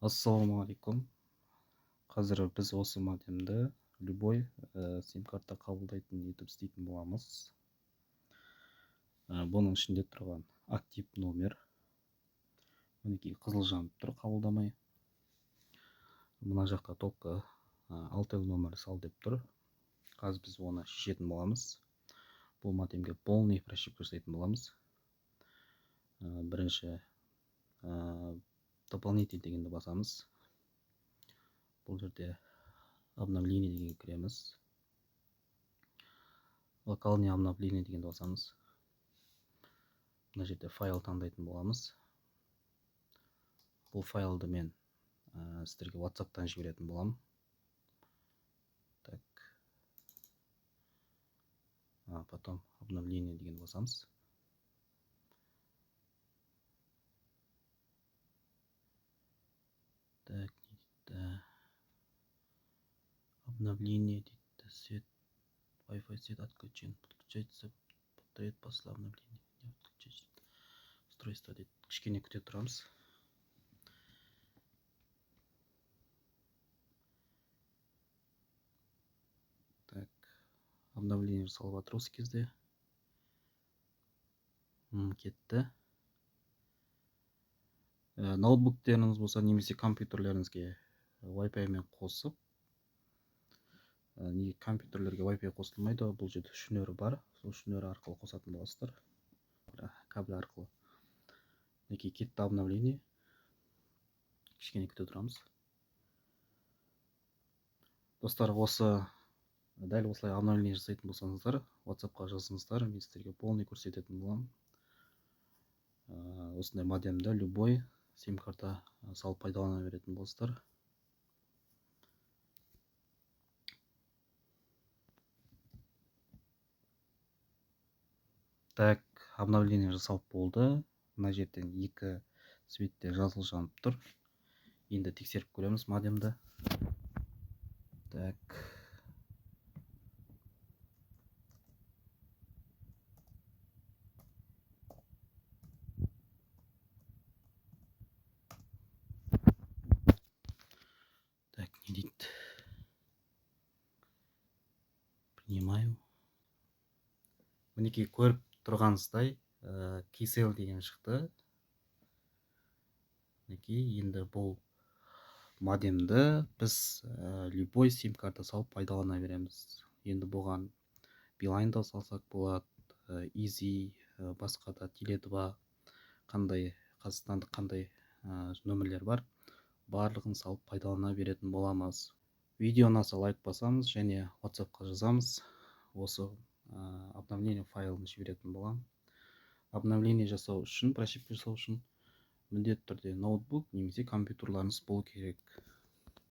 Ассалаумағалейкум. Қазір біз осы модемді любой сим-карта қабылдайтын етіп істейтін боламыз. Бұның ішінде тұрған актив номер. Мінекей қызыл жанып тұр, қабылдамай. Мына жақта толқы алтел номер сал деп тұр. Қазір біз оны шешетін боламыз. Бұл модемге полный прошивка жасайтын боламыз. Бірінші дополнительный дегенді басамыз. Бұл жерде обновление деген кіреміз. Локальный обновление дегенді басамыз. Мына жерде файл таңдайтын боламыз. Бұл файлды мен сіздерге WhatsApp-тан жіберетін боламын. Так. Потом обновление дегенді басамыз. Так, дейді. Обновление дейді. Свет, Wi-Fi свет отключен. Подключается, повторяет после обновления. Не отключать. Устройство дейді. Кішкене күте тұрамыз. Так, обновление жасалып жатыр осы кезде. Кетті. Ноутбуктеріңіз болса немесе компьютерлеріңізге Wi-Fi мен қосып, компьютерлерге Wi-Fi қосылмайды, бұл жерде шнүрі бар, сол шнүрі арқылы қосатын боласыздар, кабель арқылы. Мінекей кетті обновление. Кішкене күте тұрамыз. Достар, дәл осылай обновление жасайтын болсаңыздар, WhatsApp-қа жазыңыздар, мен сіздерге полный көрсететін боламын. Осындай модемді любой сим-карта салып пайдалана беретін болсыздар. Так, обновление жасалып болды. Мына жерден екі светте жасыл жанып тұр. Енді тексеріп көреміз модемді. Так. Так, не дейді. Принимаю. Мінекей көріп тұрғаныздай Kcell деген шықты. Мінекей енді бұл модемді біз любой сим-карта салып пайдалана береміз. Енді бұған Билайнда салсақ болады, Easy, басқа да Теле2, қандай қазақстандық қандай нөмірлер бар, барлығын салып пайдалана беретін боламыз. Видео ұнаса лайк басамыз және WhatsApp-қа жазамыз. Осы обновление файлын жіберетін боламын. Обновление жасау үшін, прошивка жасау үшін міндетті түрде ноутбук немесе компьютерларыңыз болу керек.